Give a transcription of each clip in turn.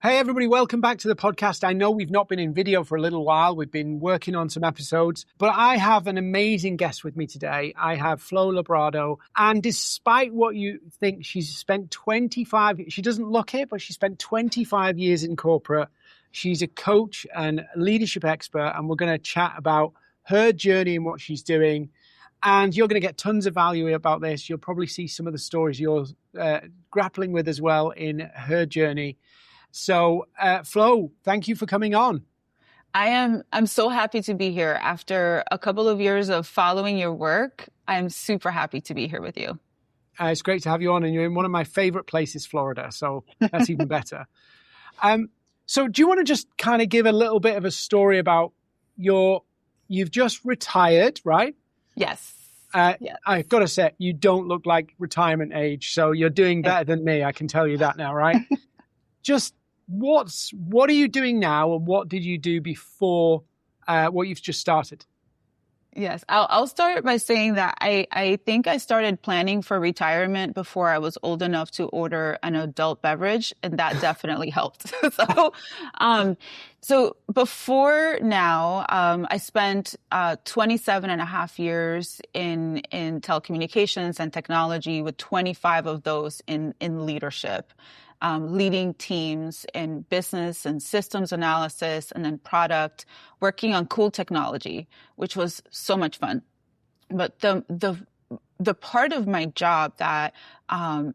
Hey, everybody, welcome back to the podcast. I know we've not been in video for a little while. We've been working on some episodes, but I have an amazing guest with me today. I have Flo LaBrado. And despite what you think, she's spent she doesn't look it, but she spent 25 years in corporate. She's a coach and leadership expert, and we're going to chat about her journey and what she's doing. And you're going to get tons of value about this. You'll probably see some of the stories you're grappling with as well in her journey. So, Flo, thank you for coming on. I'm so happy to be here. After a couple of years of following your work, I'm super happy to be here with you. It's great to have you on, and you're in one of my favorite places, Florida. So that's even better. So do you want to just kind of give a little bit of a story about you've just retired, right? Yes. Yes. I've got to say, you don't look like retirement age. So you're doing better than me. I can tell you that now, right? Just what are you doing now, and what did you do before what you've just started? Yes, I'll start by saying that I think I started planning for retirement before I was old enough to order an adult beverage, and that definitely helped. So before now, I spent 27 and a half years in telecommunications and technology, with 25 of those in leadership. Leading teams in business and systems analysis, and then product, working on cool technology, which was so much fun. But the part of my job that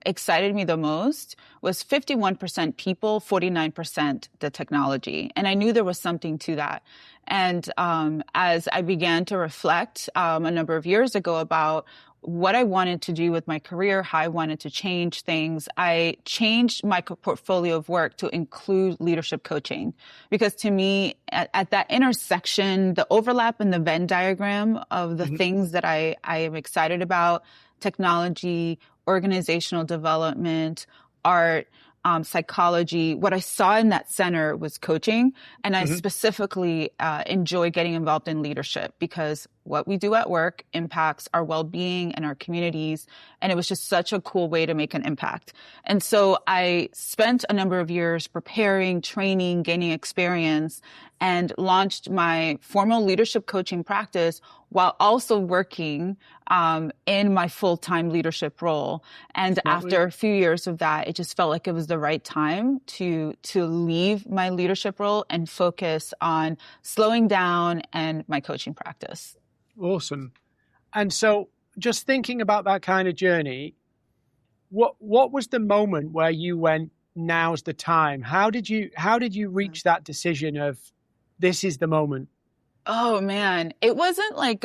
excited me the most was 51% people, 49% the technology. And I knew there was something to that. And as I began to reflect a number of years ago about what I wanted to do with my career, how I wanted to change things, I changed my portfolio of work to include leadership coaching. Because to me, at that intersection, the overlap in the Venn diagram of the things that I am excited about, technology, organizational development, art, psychology, what I saw in that center was coaching. And I specifically enjoy getting involved in leadership, because what we do at work impacts our well-being and our communities. And it was just such a cool way to make an impact. And so I spent a number of years preparing, training, gaining experience, and launched my formal leadership coaching practice while also working in my full-time leadership role. And after a few years of that, it just felt like it was the right time to leave my leadership role and focus on slowing down and my coaching practice. Awesome. And so just thinking about that kind of journey, what was the moment where you went, now's the time? How did you reach that decision of this is the moment? Oh man, it wasn't like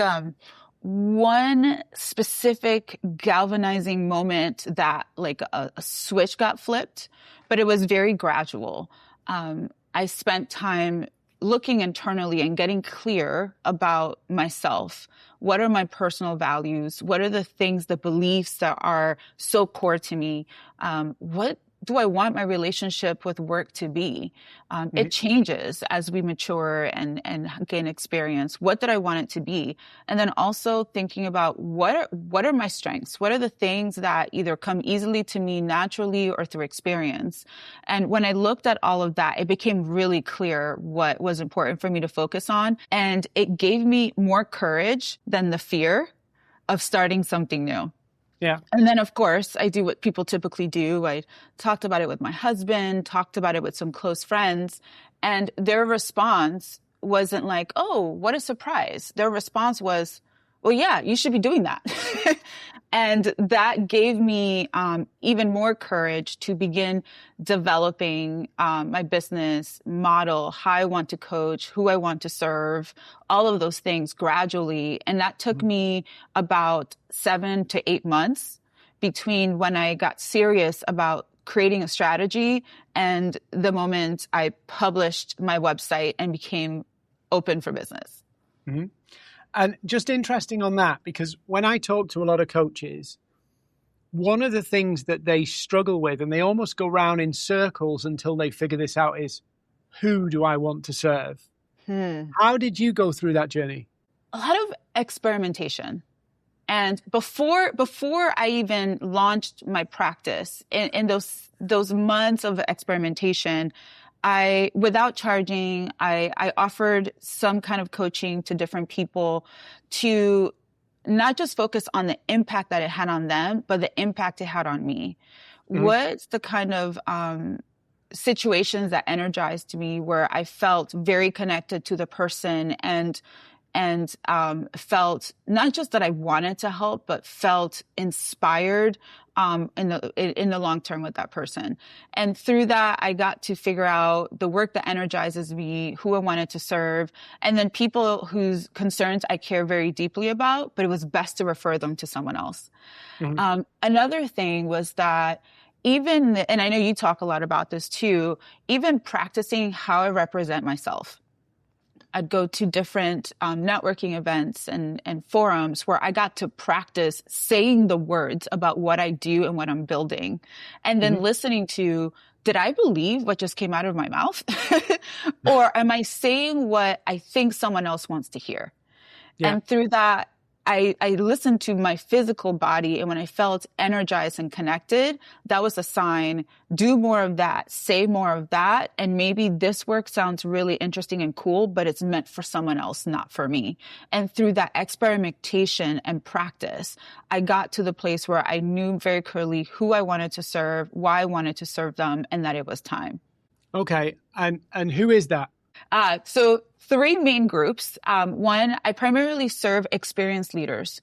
one specific galvanizing moment that like a switch got flipped, but it was very gradual. I spent time looking internally and getting clear about myself. What are my personal values? What are the things, the beliefs that are so core to me? What do I want my relationship with work to be? It changes as we mature and gain experience. What did I want it to be? And then also thinking about what are my strengths? What are the things that either come easily to me naturally or through experience? And when I looked at all of that, it became really clear what was important for me to focus on. And it gave me more courage than the fear of starting something new. Yeah. And then, of course, I do what people typically do. I talked about it with my husband, talked about it with some close friends, and their response wasn't like, oh, what a surprise. Their response was, well, yeah, you should be doing that. And that gave me even more courage to begin developing my business model, how I want to coach, who I want to serve, all of those things gradually. And that took me about 7 to 8 months between when I got serious about creating a strategy and the moment I published my website and became open for business. Mm-hmm. And just interesting on that, because when I talk to a lot of coaches, one of the things that they struggle with, and they almost go round in circles until they figure this out, is who do I want to serve? How did you go through that journey? A lot of experimentation. And before I even launched my practice, in those months of experimentation, without charging, I offered some kind of coaching to different people to not just focus on the impact that it had on them, but the impact it had on me. Mm-hmm. What's the kind of situations that energized me where I felt very connected to the person and felt not just that I wanted to help, but felt inspired in the long term with that person. And through that, I got to figure out the work that energizes me, who I wanted to serve, and then people whose concerns I care very deeply about, but it was best to refer them to someone else. Mm-hmm. Another thing was that and I know you talk a lot about this too, even practicing how I represent myself. I'd go to different networking events and forums where I got to practice saying the words about what I do and what I'm building. And then listening to, did I believe what just came out of my mouth? Or am I saying what I think someone else wants to hear? Yeah. And through that, I listened to my physical body, and when I felt energized and connected, that was a sign, do more of that, say more of that, and maybe this work sounds really interesting and cool, but it's meant for someone else, not for me. And through that experimentation and practice, I got to the place where I knew very clearly who I wanted to serve, why I wanted to serve them, and that it was time. Okay. And who is that? So 3 main groups. One, I primarily serve experienced leaders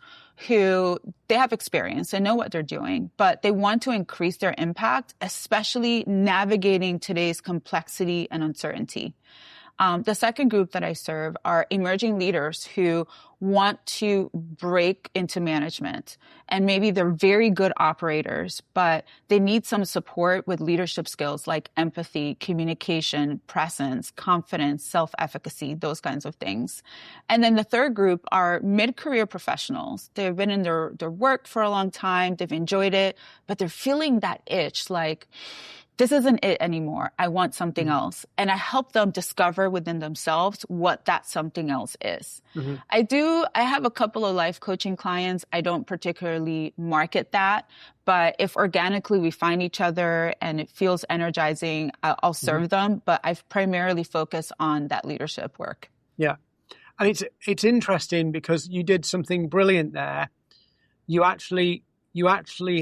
who they have experience and know what they're doing, but they want to increase their impact, especially navigating today's complexity and uncertainty. The second group that I serve are emerging leaders who want to break into management. And maybe they're very good operators, but they need some support with leadership skills like empathy, communication, presence, confidence, self-efficacy, those kinds of things. And then the third group are mid-career professionals. They've been in their work for a long time. They've enjoyed it, but they're feeling that itch like, this isn't it anymore. I want something else. And I help them discover within themselves what that something else is. Mm-hmm. I have a couple of life coaching clients. I don't particularly market that, but if organically we find each other and it feels energizing, I'll serve them. But I've primarily focused on that leadership work. Yeah. And it's interesting because you did something brilliant there. You actually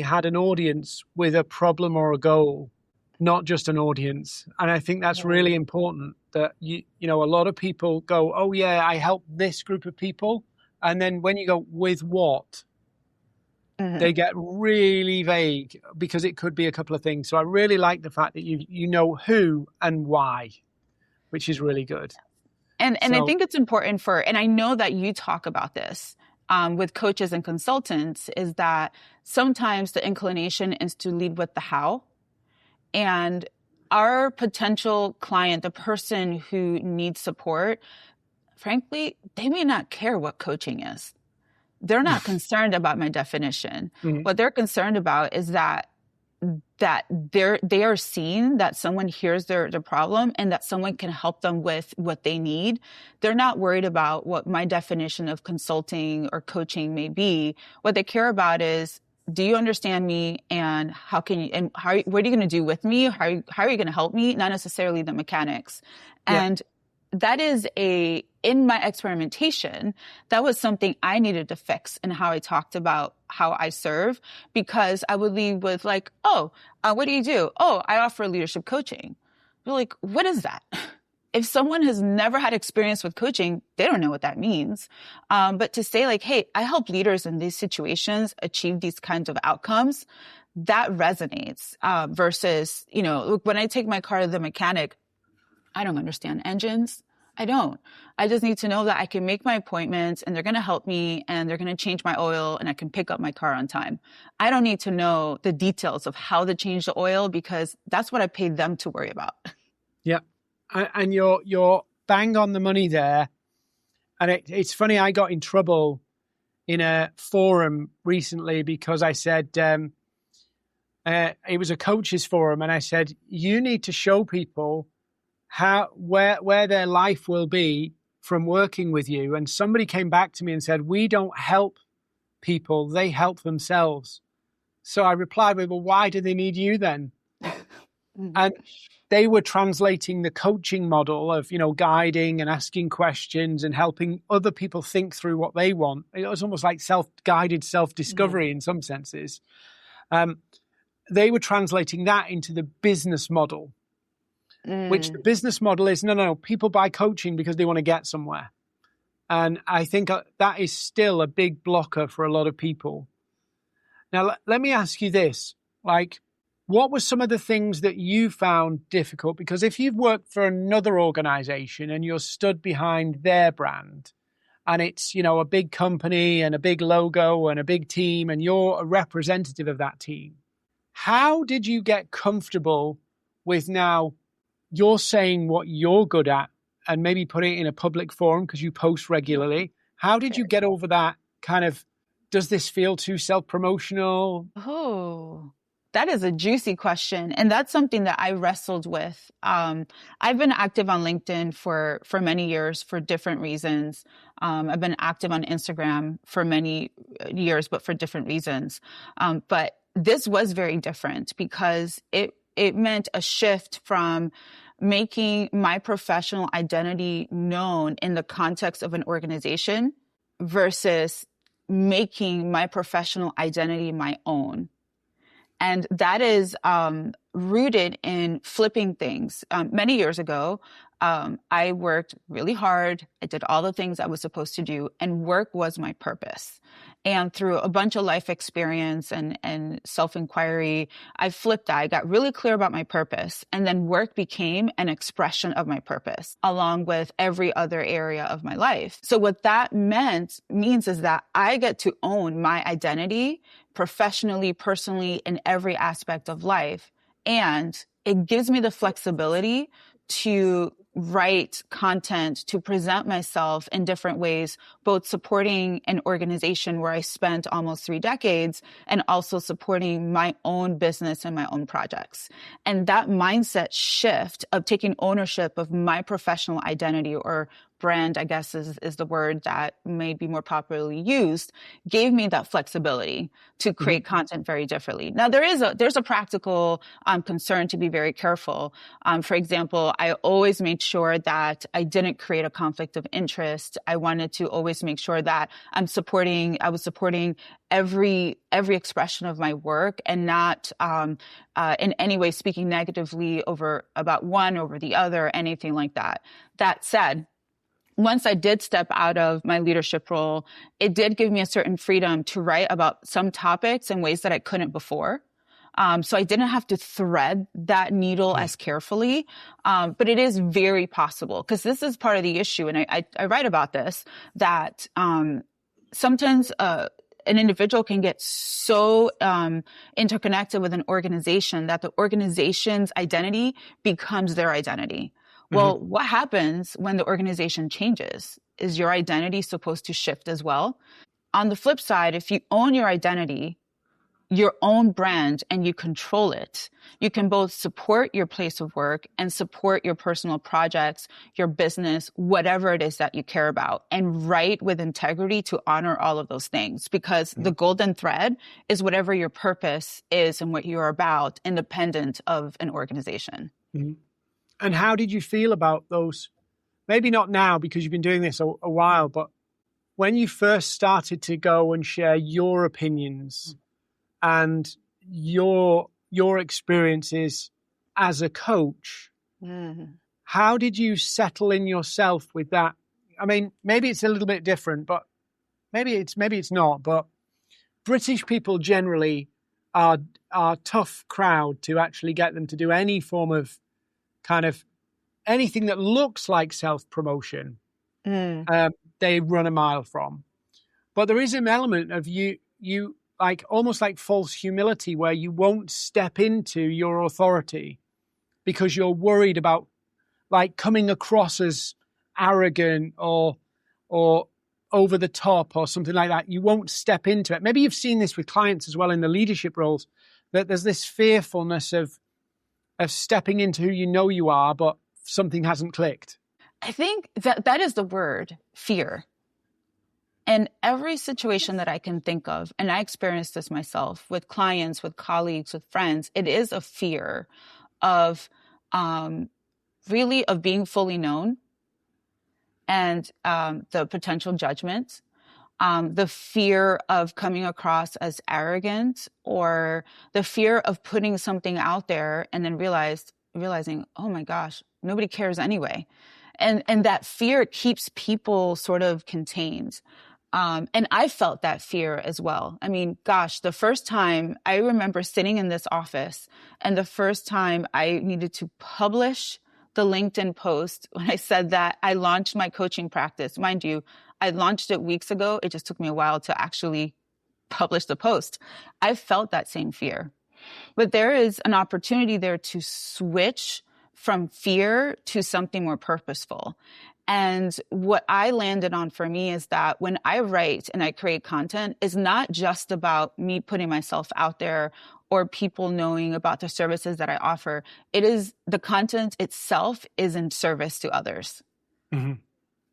had an audience with a problem or a goal, not just an audience. And I think that's really important that, you know, a lot of people go, oh yeah, I help this group of people. And then when you go, with what? They get really vague because it could be a couple of things. So I really like the fact that you know who and why, which is really good. And I think it's important and I know that you talk about this with coaches and consultants, is that sometimes the inclination is to lead with the how. And our potential client, the person who needs support, frankly, they may not care what coaching is. They're not concerned about my definition. Mm-hmm. What they're concerned about is that they are seeing that someone hears their problem and that someone can help them with what they need. They're not worried about what my definition of consulting or coaching may be. What they care about is, do you understand me, and what are you going to do with me? How are you going to help me? Not necessarily the mechanics. And that is in my experimentation, that was something I needed to fix in how I talked about how I serve, because I would leave with like, what do you do? Oh, I offer leadership coaching. You're like, what is that? If someone has never had experience with coaching, they don't know what that means. But to say like, hey, I help leaders in these situations achieve these kinds of outcomes, that resonates versus, you know, when I take my car to the mechanic, I don't understand engines. I don't. I just need to know that I can make my appointments and they're going to help me and they're going to change my oil and I can pick up my car on time. I don't need to know the details of how to change the oil because that's what I paid them to worry about. Yeah. And you're bang on the money there. And it's funny, I got in trouble in a forum recently because I said, it was a coaches forum, and I said, you need to show people where their life will be from working with you. And somebody came back to me and said, we don't help people, they help themselves. So I replied with, well, why do they need you then? And they were translating the coaching model of, guiding and asking questions and helping other people think through what they want. It was almost like self-guided self-discovery in some senses. They were translating that into the business model, which the business model is, no, people buy coaching because they want to get somewhere. And I think that is still a big blocker for a lot of people. Now, let me ask you this, what were some of the things that you found difficult? Because if you've worked for another organization and you're stood behind their brand and it's, a big company and a big logo and a big team and you're a representative of that team, how did you get comfortable with now you're saying what you're good at and maybe put it in a public forum because you post regularly? How did you get over that kind of, does this feel too self-promotional? Oh, that is a juicy question. And that's something that I wrestled with. I've been active on LinkedIn for many years for different reasons. I've been active on Instagram for many years, but for different reasons. But this was very different because it meant a shift from making my professional identity known in the context of an organization versus making my professional identity my own. And that is rooted in flipping things. Many years ago, I worked really hard. I did all the things I was supposed to do, and work was my purpose. And through a bunch of life experience and self-inquiry, I flipped that. I got really clear about my purpose. And then work became an expression of my purpose, along with every other area of my life. So what that means is that I get to own my identity professionally, personally, in every aspect of life. And it gives me the flexibility to write content, to present myself in different ways, both supporting an organization where I spent almost 3 decades and also supporting my own business and my own projects. And that mindset shift of taking ownership of my professional identity, or brand, I guess is the word that may be more popularly used, gave me that flexibility to create content very differently. Now, there's a practical concern to be very careful. For example, I always made sure that I didn't create a conflict of interest. I wanted to always make sure that I was supporting every expression of my work and not in any way speaking negatively about one over the other, anything like that. That said, once I did step out of my leadership role, it did give me a certain freedom to write about some topics in ways that I couldn't before. So I didn't have to thread that needle as carefully. But it is very possible, because this is part of the issue. And I write about this, that sometimes an individual can get so interconnected with an organization that the organization's identity becomes their identity. Well, what happens when the organization changes? Is your identity supposed to shift as well? On the flip side, if you own your identity, your own brand, and you control it, you can both support your place of work and support your personal projects, your business, whatever it is that you care about, and write with integrity to honor all of those things. Because the golden thread is whatever your purpose is and what you're about, independent of an organization. And how did you feel about those? Maybe not now, because you've been doing this a while, but when you first started to go and share your opinions and your experiences as a coach, how did you settle in yourself with that? I mean, maybe it's a little bit different, but maybe it's not. But British people generally are a tough crowd to actually get them to do any form of kind of anything that looks like self-promotion. They run a mile from. But there is an element of you like almost like false humility, where you won't step into your authority because you're worried about like coming across as arrogant or over the top or something like that. You won't step into it. Maybe you've seen this with clients as well in the leadership roles, that there's this fearfulness of stepping into who you know you are, but something hasn't clicked. I think that is the word, fear. In every situation that I can think of, and I experienced this myself with clients, with colleagues, with friends, it is a fear of really of being fully known, and the potential judgment, the fear of coming across as arrogant, or the fear of putting something out there and then realizing, oh my gosh, nobody cares anyway. And that fear keeps people sort of contained. And I felt that fear as well. I mean, gosh, the first time I remember sitting in this office, and the first time I needed to publish the LinkedIn post when I said that I launched my coaching practice. Mind you, I launched it weeks ago. It just took me a while to actually publish the post. I felt that same fear. But there is an opportunity there to switch from fear to something more purposeful. And what I landed on for me is that when I write and I create content, it's not just about me putting myself out there or people knowing about the services that I offer. It is the content itself is in service to others. Mm-hmm.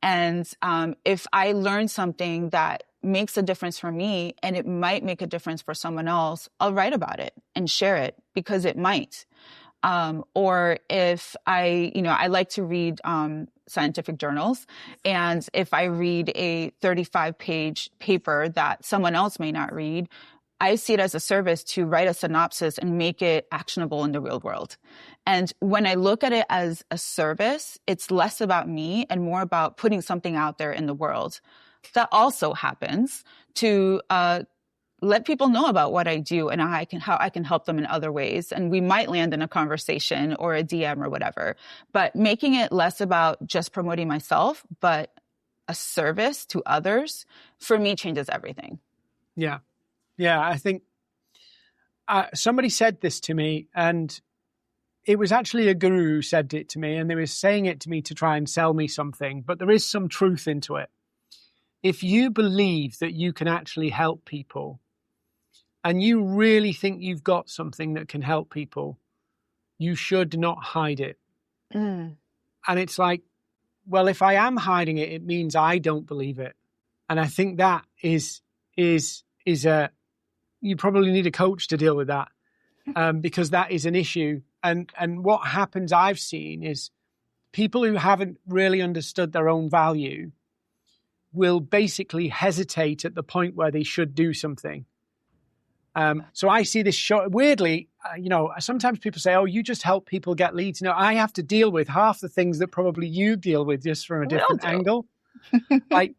And if I learn something that makes a difference for me, and it might make a difference for someone else, I'll write about it and share it because it might. Or if I like to read scientific journals, and if I read a 35-page paper that someone else may not read, I see it as a service to write a synopsis and make it actionable in the real world. And when I look at it as a service, it's less about me and more about putting something out there in the world. That also happens to let people know about what I do and how I can help them in other ways. And we might land in a conversation or a DM or whatever, but making it less about just promoting myself, but a service to others, for me, changes everything. Yeah. Yeah. I think somebody said this to me, and it was actually a guru who said it to me, and they were saying it to me to try and sell me something, but there is some truth into it. If you believe that you can actually help people, and you really think you've got something that can help people, you should not hide it. Mm. And it's like, well, if I am hiding it, it means I don't believe it. And I think that is you probably need a coach to deal with that, because that is an issue. And what happens, I've seen, is people who haven't really understood their own value will basically hesitate at the point where they should do something. So I see this weirdly, sometimes people say, oh, you just help people get leads. No, I have to deal with half the things that probably you deal with, just from a different angle. Like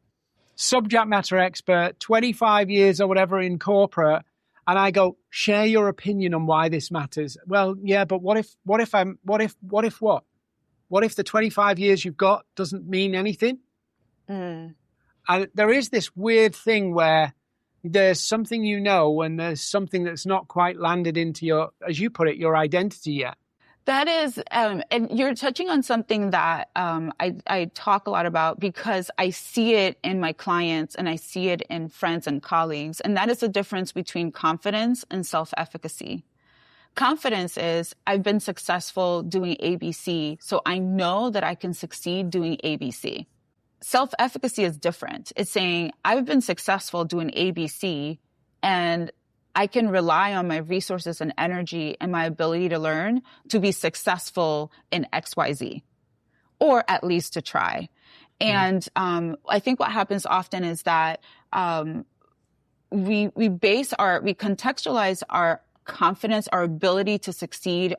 subject matter expert, 25 years or whatever in corporate. And I go, share your opinion on why this matters. Well, yeah, but what if the 25 years you've got doesn't mean anything? Mm. And there is this weird thing where there's something and there's something that's not quite landed into your, as you put it, your identity yet. That is, and you're touching on something that I talk a lot about, because I see it in my clients and I see it in friends and colleagues. And that is the difference between confidence and self-efficacy. Confidence is, I've been successful doing ABC, so I know that I can succeed doing ABC. Self-efficacy is different. It's saying, I've been successful doing ABC, and I can rely on my resources and energy and my ability to learn to be successful in XYZ, or at least to try. And I think what happens often is that we contextualize our confidence, our ability to succeed,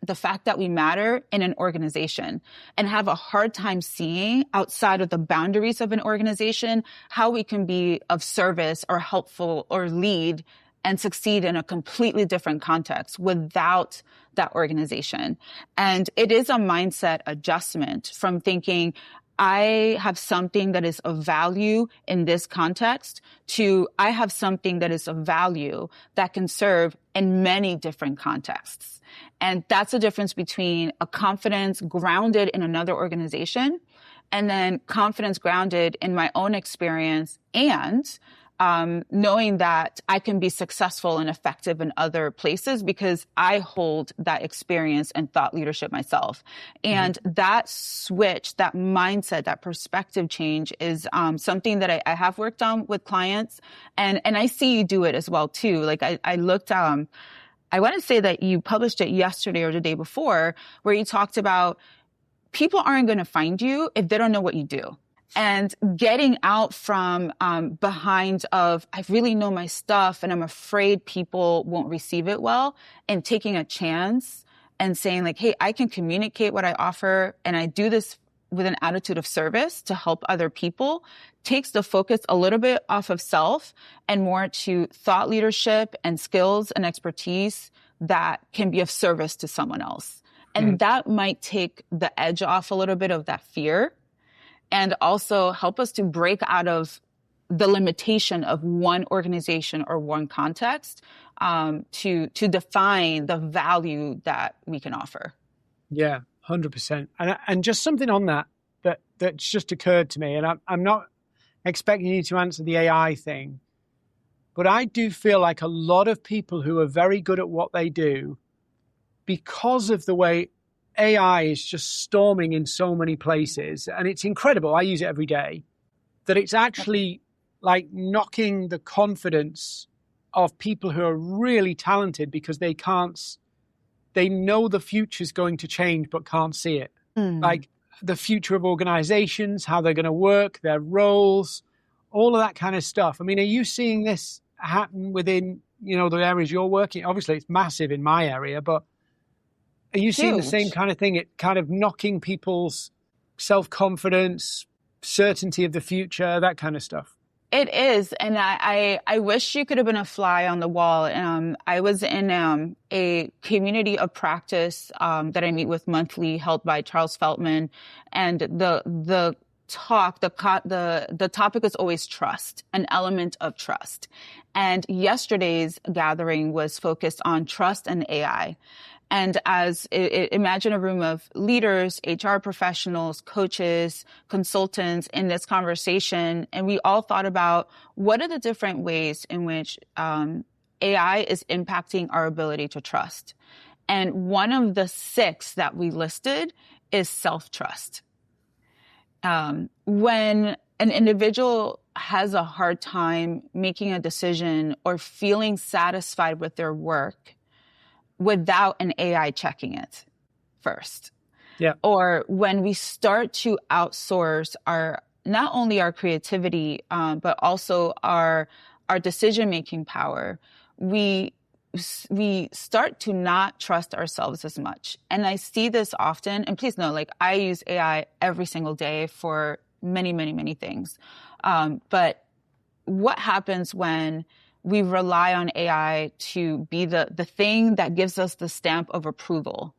the fact that we matter in an organization, and have a hard time seeing outside of the boundaries of an organization how we can be of service or helpful or lead and succeed in a completely different context without that organization. And it is a mindset adjustment from thinking, I have something that is of value in this context, to I have something that is of value that can serve in many different contexts. And that's the difference between a confidence grounded in another organization and then confidence grounded in my own experience, and knowing that I can be successful and effective in other places because I hold that experience and thought leadership myself. And that switch, that mindset, that perspective change is something that I have worked on with clients. And I see you do it as well too. Like I looked, I want to say that you published it yesterday or the day before, where you talked about people aren't going to find you if they don't know what you do. And getting out from behind of, I really know my stuff and I'm afraid people won't receive it well, and taking a chance and saying like, hey, I can communicate what I offer and I do this with an attitude of service to help other people, takes the focus a little bit off of self and more to thought leadership and skills and expertise that can be of service to someone else. And that might take the edge off a little bit of that fear and also help us to break out of the limitation of one organization or one context to define the value that we can offer. Yeah, 100%. And just something on that's just occurred to me, and I'm not expecting you to answer the AI thing, but I do feel like a lot of people who are very good at what they do, because of the way AI is just storming in so many places, and it's incredible, I use it every day, that it's actually like knocking the confidence of people who are really talented because they know the future's going to change but can't see it. Like the future of organizations, how they're going to work, their roles, all of that kind of stuff. I mean, are you seeing this happen within, the areas you're working? Obviously, it's massive in my area, but are you seeing the same kind of thing? It kind of knocking people's self-confidence, certainty of the future, that kind of stuff? It is. And I wish you could have been a fly on the wall. I was in a community of practice that I meet with monthly, held by Charles Feltman. And the topic is always trust, an element of trust. And yesterday's gathering was focused on trust and AI. And imagine a room of leaders, HR professionals, coaches, consultants in this conversation. And we all thought about what are the different ways in which AI is impacting our ability to trust. And one of the 6 that we listed is self-trust. When an individual has a hard time making a decision or feeling satisfied with their work, without an AI checking it first. Yeah. Or when we start to outsource not only our creativity, but also our decision-making power, we start to not trust ourselves as much. And I see this often, and please know, like I use AI every single day for many, many, many things. But what happens when we rely on AI to be the thing that gives us the stamp of approval?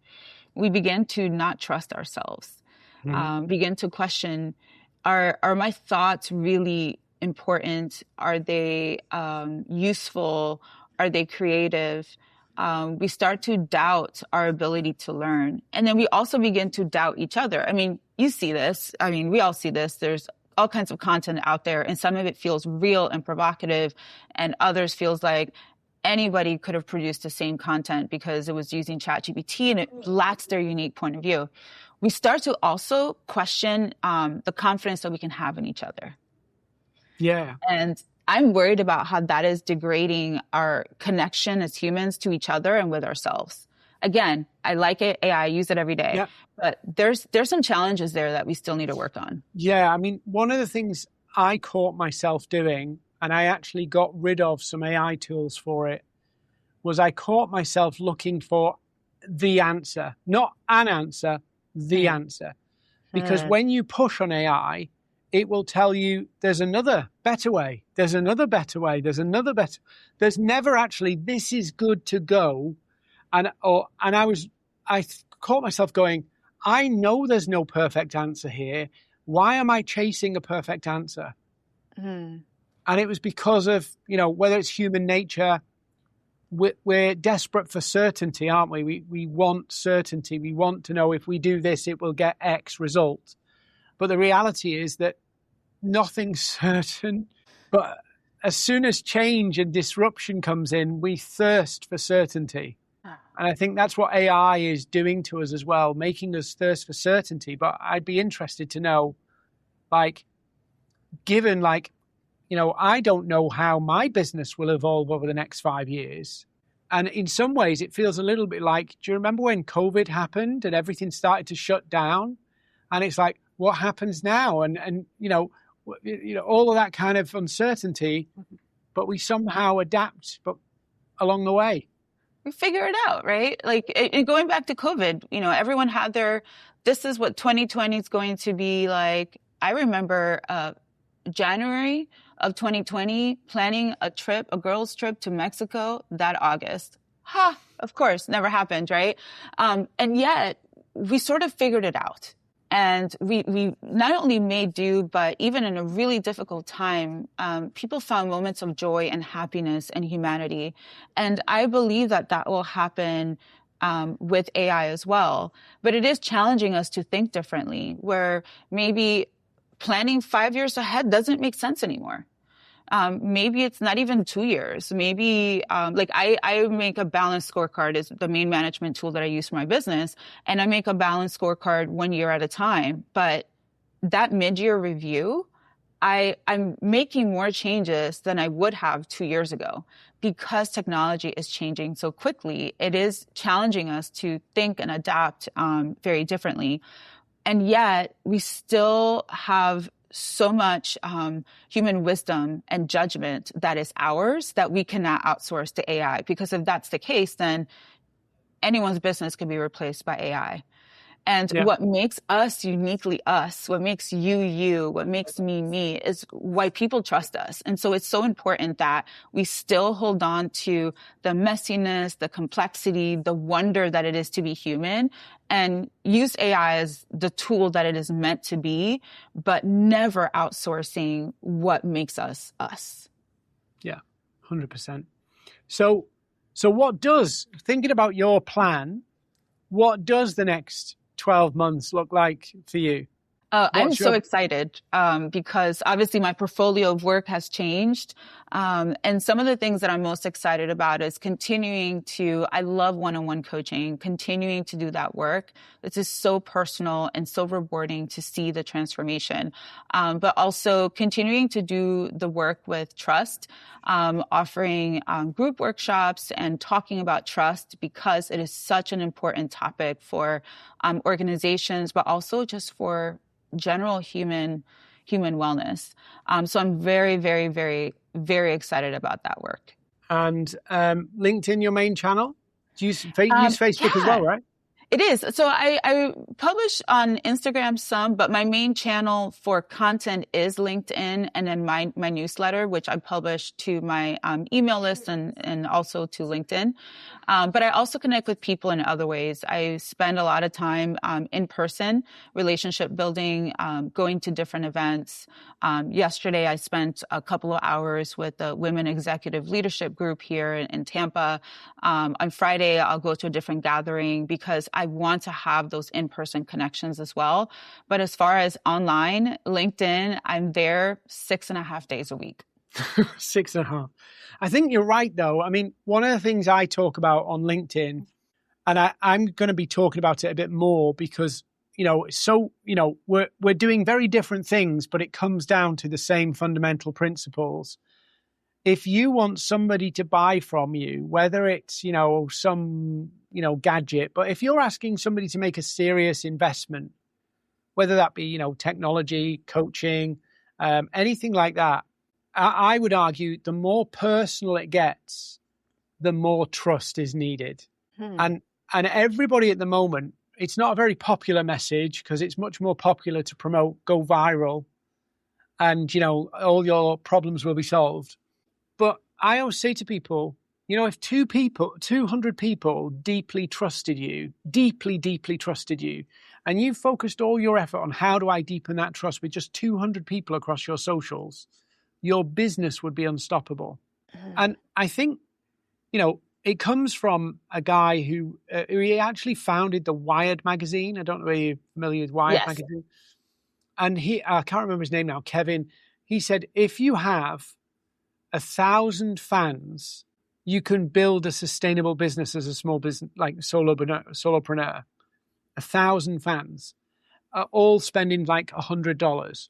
We begin to not trust ourselves, begin to question, are my thoughts really important? Are they useful? Are they creative? We start to doubt our ability to learn. And then we also begin to doubt each other. I mean, you see this. I mean, we all see this. There's all kinds of content out there, and some of it feels real and provocative, and others feels like anybody could have produced the same content because it was using ChatGPT and it lacks their unique point of view. We start to also question the confidence that we can have in each other. Yeah. And I'm worried about how that is degrading our connection as humans to each other and with ourselves. Again, I like it. AI, I use it every day. Yeah. But there's some challenges there that we still need to work on. Yeah, I mean, one of the things I caught myself doing, and I actually got rid of some AI tools for it, was I caught myself looking for the answer, not an answer, the answer. Because when you push on AI, it will tell you there's another better way, there's another better way, there's another better. There's never actually, this is good to go. And I caught myself going, I know there's no perfect answer here. Why am I chasing a perfect answer? And it was because of, whether it's human nature, we're desperate for certainty, aren't we? We want certainty. We want to know if we do this, it will get X result. But the reality is that nothing's certain. But as soon as change and disruption comes in, we thirst for certainty. And I think that's what AI is doing to us as well, making us thirst for certainty. But I'd be interested to know, given I don't know how my business will evolve over the next 5 years. And in some ways, it feels a little bit like, do you remember when COVID happened and everything started to shut down? And it's like, what happens now? And all of that kind of uncertainty, but we somehow adapt, but along the way. We figure it out, right? Like going back to COVID, everyone had this is what 2020 is going to be like. I remember January of 2020 planning a girls' trip to Mexico that August. Of course, never happened, right? And yet we sort of figured it out. And we not only made do, but even in a really difficult time, people found moments of joy and happiness and humanity. And I believe that will happen with AI as well. But it is challenging us to think differently, where maybe planning 5 years ahead doesn't make sense anymore. Maybe it's not even 2 years. Maybe, I make a balanced scorecard is the main management tool that I use for my business. And I make a balanced scorecard 1 year at a time. But that mid-year review, I'm making more changes than I would have 2 years ago because technology is changing so quickly. It is challenging us to think and adapt, very differently. And yet we still have so much human wisdom and judgment that is ours that we cannot outsource to AI. Because if that's the case, then anyone's business can be replaced by AI. And what makes us uniquely us, what makes you, you, what makes me, me, is why people trust us. And so it's so important that we still hold on to the messiness, the complexity, the wonder that it is to be human, and use AI as the tool that it is meant to be, but never outsourcing what makes us us. Yeah, 100%. So thinking about your plan, what does the next 12 months look like for you? I'm so excited because obviously my portfolio of work has changed. And some of the things that I'm most excited about is I love one-on-one coaching, continuing to do that work. This is so personal and so rewarding to see the transformation. But also continuing to do the work with trust, offering group workshops and talking about trust because it is such an important topic for organizations, but also just for general human wellness. So I'm very, very, very, very excited about that work. And LinkedIn, your main channel? Do you use Facebook as well, right? It is. So I publish on Instagram some, but my main channel for content is LinkedIn, and then my newsletter, which I publish to my email list and also to LinkedIn. But I also connect with people in other ways. I spend a lot of time in person, relationship building, going to different events. Yesterday, I spent a couple of hours with the Women Executive Leadership Group here in Tampa. On Friday, I'll go to a different gathering because I want to have those in-person connections as well. But as far as online, LinkedIn, I'm there 6.5 days a week. 6.5. I think you're right, though. I mean, one of the things I talk about on LinkedIn, and I'm going to be talking about it a bit more because, we're doing very different things, but it comes down to the same fundamental principles. If you want somebody to buy from you, whether it's, some, gadget, but if you're asking somebody to make a serious investment, whether that be, technology, coaching, anything like that, I would argue the more personal it gets, the more trust is needed. And everybody at the moment, it's not a very popular message because it's much more popular to promote go viral and, all your problems will be solved. But I always say to people, if 200 people deeply trusted you, and you focused all your effort on how do I deepen that trust with just 200 people across your socials, your business would be unstoppable. And I think, it comes from a guy who he actually founded the Wired magazine. I don't know if you're familiar with Wired magazine. And I can't remember his name now, Kevin. He said, if you have 1,000 fans, you can build a sustainable business as a small business, like solopreneur. 1,000 fans, all spending like $100.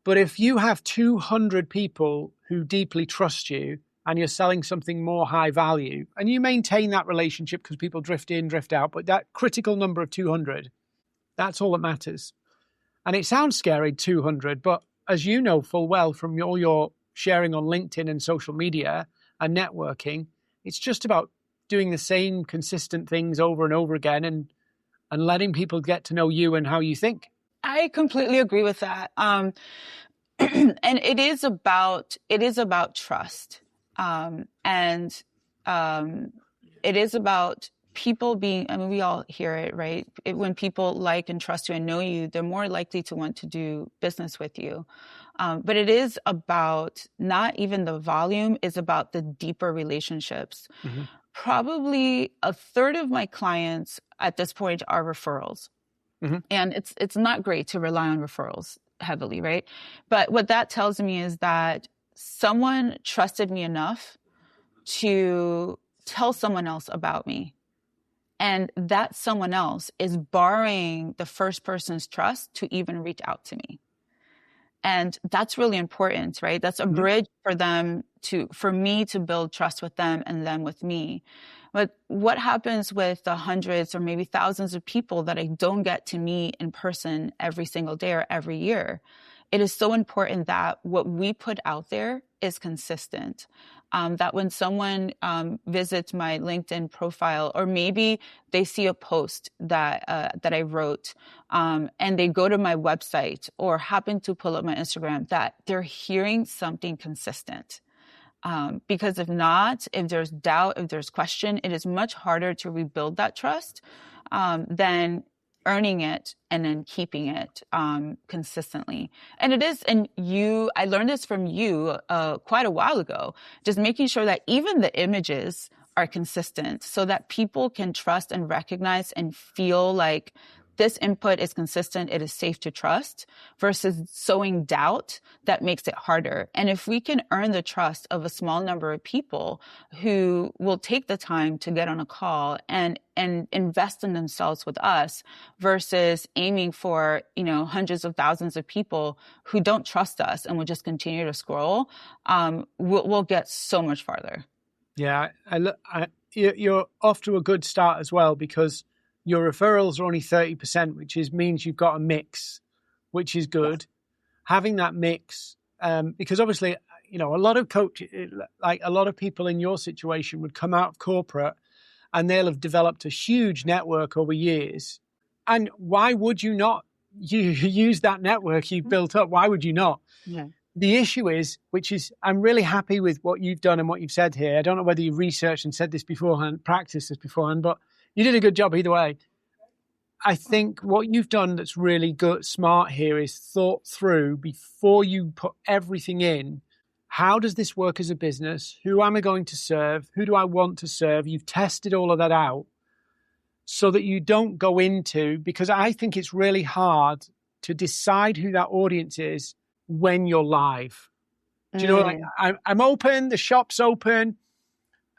But if you have 200 people who deeply trust you, and you're selling something more high value, and you maintain that relationship because people drift in, drift out, but that critical number of 200, that's all that matters. And it sounds scary, 200, but as you know full well from all your sharing on LinkedIn and social media and networking, it's just about doing the same consistent things over and over again and letting people get to know you and how you think. I completely agree with that. And it is about trust. And it is about people being, I mean, we all hear it, right? When people like and trust you and know you, they're more likely to want to do business with you. But it is about not even the volume, it's about the deeper relationships. Mm-hmm. Probably a third of my clients at this point are referrals. Mm-hmm. And it's not great to rely on referrals heavily, right? But what that tells me is that someone trusted me enough to tell someone else about me. And that someone else is borrowing the first person's trust to even reach out to me. And that's really important, right? That's a bridge for me to build trust with them and them with me. But what happens with the hundreds or maybe thousands of people that I don't get to meet in person every single day or every year? It is so important that what we put out there is consistent. That when someone visits my LinkedIn profile, or maybe they see a post that I wrote, and they go to my website or happen to pull up my Instagram, that they're hearing something consistent. Because if not, if there's doubt, if there's question, it is much harder to rebuild that trust than earning it and then keeping it consistently. And it is, and I learned this from you quite a while ago, just making sure that even the images are consistent so that people can trust and recognize and feel like this input is consistent, it is safe to trust, versus sowing doubt that makes it harder. And if we can earn the trust of a small number of people who will take the time to get on a call and invest in themselves with us versus aiming for, hundreds of thousands of people who don't trust us and will just continue to scroll, we'll get so much farther. Yeah, you're off to a good start as well, because your referrals are only 30%, which means you've got a mix, which is good. Having that mix, because obviously, a lot of a lot of people in your situation would come out of corporate and they'll have developed a huge network over years. And why would you not use that network you've built up? Why would you not? Yeah. The issue is, I'm really happy with what you've done and what you've said here. I don't know whether you've researched and said this beforehand, practiced this beforehand, but you did a good job either way. I think what you've done that's really good, smart here, is thought through before you put everything in. How does this work as a business? Who am I going to serve? Who do I want to serve? You've tested all of that out so that you don't go into, because I think it's really hard to decide who that audience is when you're live. Do you know, I'm open, the shop's open,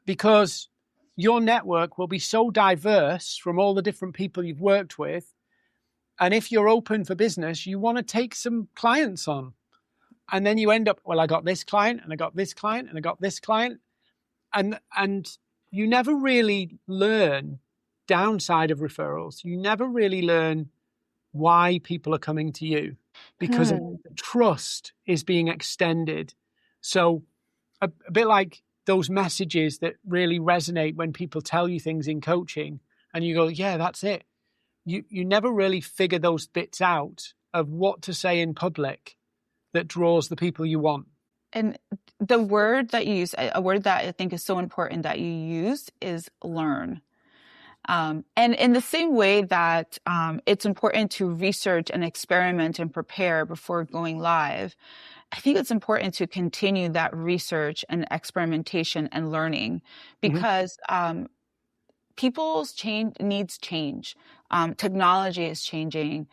because your network will be so diverse from all the different people you've worked with. And if you're open for business, you want to take some clients on. And then you end up, well, I got this client and I got this client and I got this client. And you never really learn downside of referrals. You never really learn why people are coming to you, because trust is being extended. So a bit like those messages that really resonate when people tell you things in coaching and you go, yeah, that's it. You never really figure those bits out of what to say in public that draws the people you want. And the word that you use, a word that I think is so important that you use, is learn. And in the same way that it's important to research and experiment and prepare before going live, I think it's important to continue that research and experimentation and learning, because people's needs change. Technology is changing.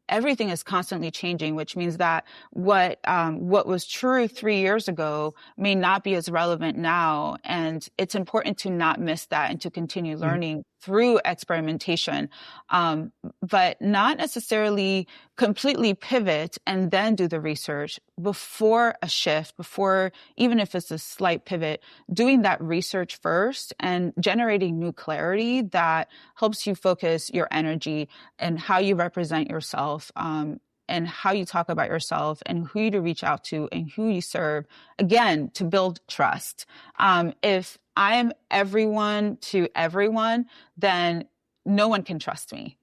everything is constantly changing, which means that what was true 3 years ago may not be as relevant now. And it's important to not miss that and to continue learning through experimentation, but not necessarily completely pivot and then do the research before a shift, before, even if it's a slight pivot, doing that research first and generating new clarity that helps you focus your energy and how you represent yourself, and how you talk about yourself and who you to reach out to and who you serve, again, to build trust. If I'm everyone to everyone, then no one can trust me,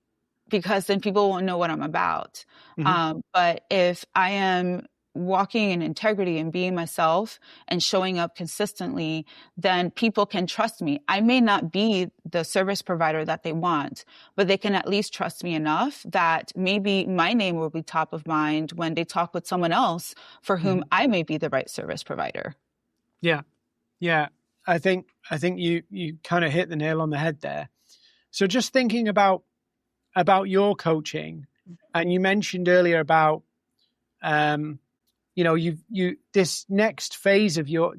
because then people won't know what I'm about. But if I am walking in integrity and being myself and showing up consistently, then people can trust me. I may not be the service provider that they want, but they can at least trust me enough that maybe my name will be top of mind when they talk with someone else for whom I may be the right service provider. Yeah. Yeah. I think you kind of hit the nail on the head there. So just thinking about your coaching, and you mentioned earlier about, this next phase of your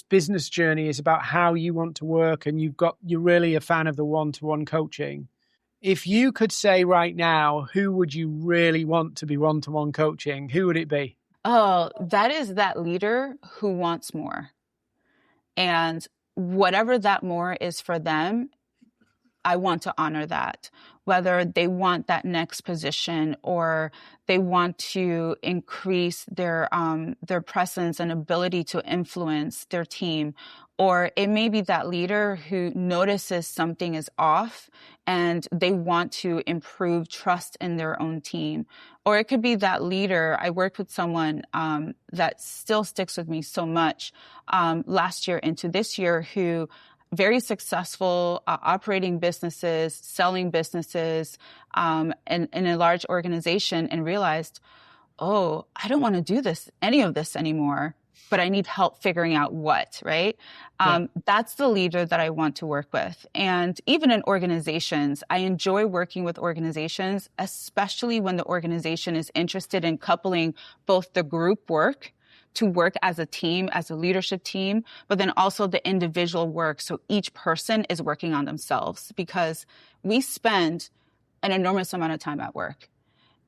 business journey is about how you want to work, and you're really a fan of the one-to-one coaching. If you could say right now, who would you really want to be one-to-one coaching? Who would it be? Oh, that is that leader who wants more. And whatever that more is for them, I want to honor that. Whether they want that next position or they want to increase their presence and ability to influence their team, or it may be that leader who notices something is off and they want to improve trust in their own team. Or it could be that leader. I worked with someone that still sticks with me so much last year into this year, who very successful, operating businesses, selling businesses, in a large organization, and realized, oh, I don't want to do any of this anymore, but I need help figuring out what, right? That's the leader that I want to work with. And even in organizations, I enjoy working with organizations, especially when the organization is interested in coupling both the group work to work as a team, as a leadership team, but then also the individual work. So each person is working on themselves, because we spend an enormous amount of time at work.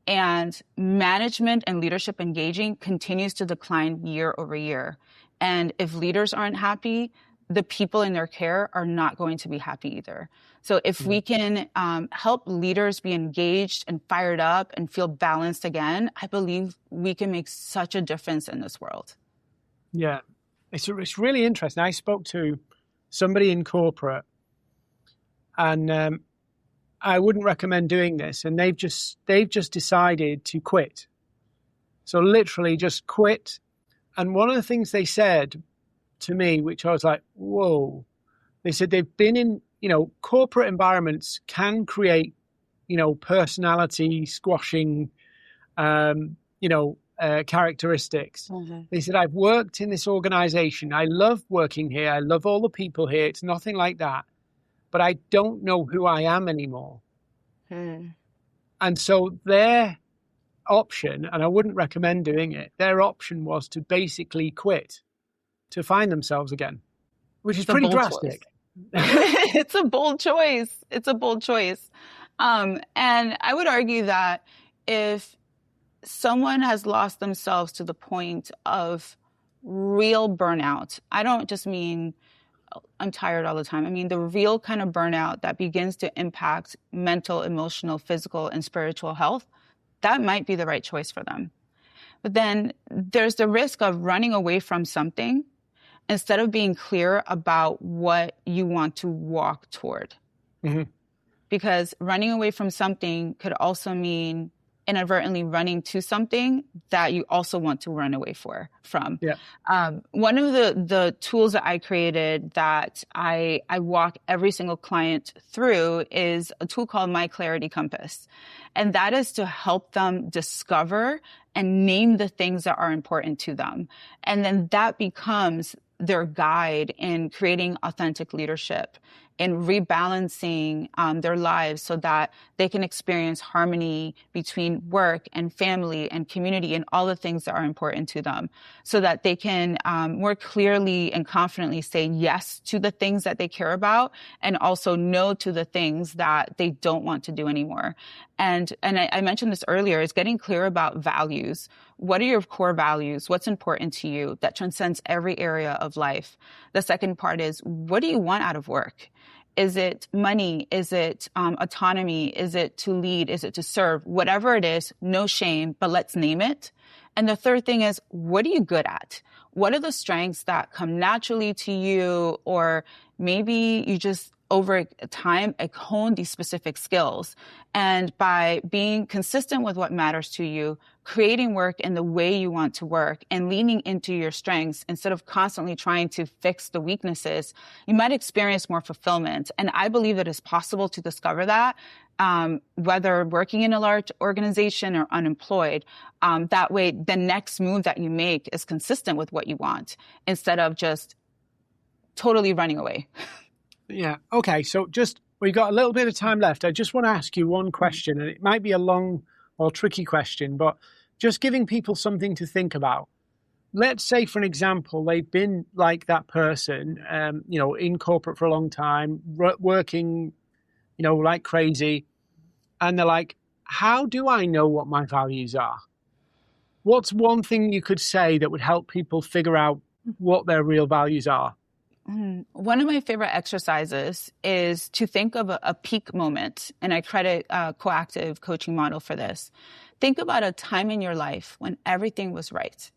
And management and leadership engaging continues to decline year over year. And if leaders aren't happy, the people in their care are not going to be happy either. So if we can help leaders be engaged and fired up and feel balanced again, I believe we can make such a difference in this world. Yeah, it's really interesting. I spoke to somebody in corporate, and I wouldn't recommend doing this, and they've just decided to quit. So literally just quit. And one of the things they said to me, which I was like, whoa, they said they've been in, corporate environments can create, personality squashing, characteristics. They said, I've worked in this organization. I love working here. I love all the people here. It's nothing like that. But I don't know who I am anymore. And so their option, and I wouldn't recommend doing it, their option was to basically quit, to find themselves again, which is pretty drastic. It's a bold choice. It's a bold choice. And I would argue that if someone has lost themselves to the point of real burnout, I don't just mean I'm tired all the time. I mean, the real kind of burnout that begins to impact mental, emotional, physical, and spiritual health, that might be the right choice for them. But then there's the risk of running away from something instead of being clear about what you want to walk toward. Because running away from something could also mean inadvertently running to something that you also want to run away from. One of the tools that I created that I walk every single client through is a tool called My Clarity Compass. And that is to help them discover and name the things that are important to them. And then that becomes their guide in creating authentic leadership. in rebalancing their lives so that they can experience harmony between work and family and community and all the things that are important to them, so that they can more clearly and confidently say yes to the things that they care about and also no to the things that they don't want to do anymore. And I mentioned this earlier, is getting clear about values. What are your core values? What's important to you that transcends every area of life? The second part is, what do you want out of work? Is it money? Is it autonomy? Is it to lead? Is it to serve? Whatever it is, no shame, but let's name it. And the third thing is, what are you good at? What are the strengths that come naturally to you? Or maybe you just over time hone these specific skills. And by being consistent with what matters to you, creating work in the way you want to work and leaning into your strengths instead of constantly trying to fix the weaknesses, you might experience more fulfillment. And I believe it is possible to discover that, whether working in a large organization or unemployed. That way, the next move that you make is consistent with what you want instead of just totally running away. Yeah. Okay. So we've got a little bit of time left. I just want to ask you one question, and it might be a long or tricky question, but just giving people something to think about. Let's say, for an example, they've been like that person, in corporate for a long time, working, like crazy. And they're like, how do I know what my values are? What's one thing you could say that would help people figure out what their real values are? One of my favorite exercises is to think of a peak moment, and I credit Coactive coaching model for this. Think about a time in your life when everything was right.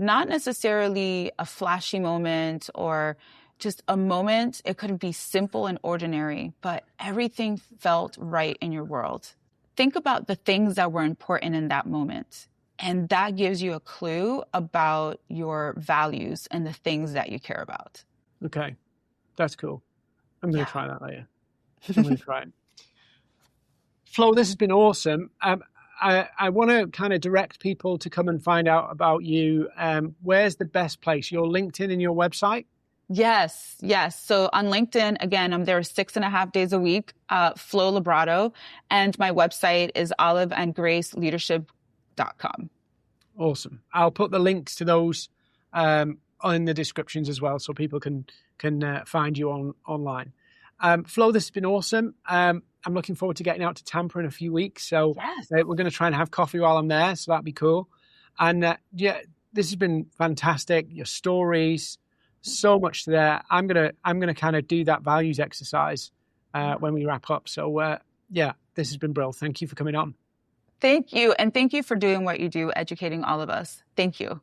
Not necessarily a flashy moment or just a moment. It could be simple and ordinary, but everything felt right in your world. Think about the things that were important in that moment. And that gives you a clue about your values and the things that you care about. Okay, that's cool. I'm going to try that later. I'm going to try it. Flo, this has been awesome. I want to kind of direct people to come and find out about you. Where's the best place? Your LinkedIn and your website? Yes. So on LinkedIn, again, I'm there 6.5 days a week, Flo LaBrado, and my website is oliveandgraceleadership.com. Awesome. I'll put the links to those in the descriptions as well, so people can find you online. Flo, this has been awesome. I'm looking forward to getting out to Tampa in a few weeks. So we're going to try and have coffee while I'm there. So that'd be cool. And this has been fantastic. Your stories, so much there. I'm gonna kind of do that values exercise when we wrap up. So this has been brilliant. Thank you for coming on. Thank you. And thank you for doing what you do, educating all of us. Thank you.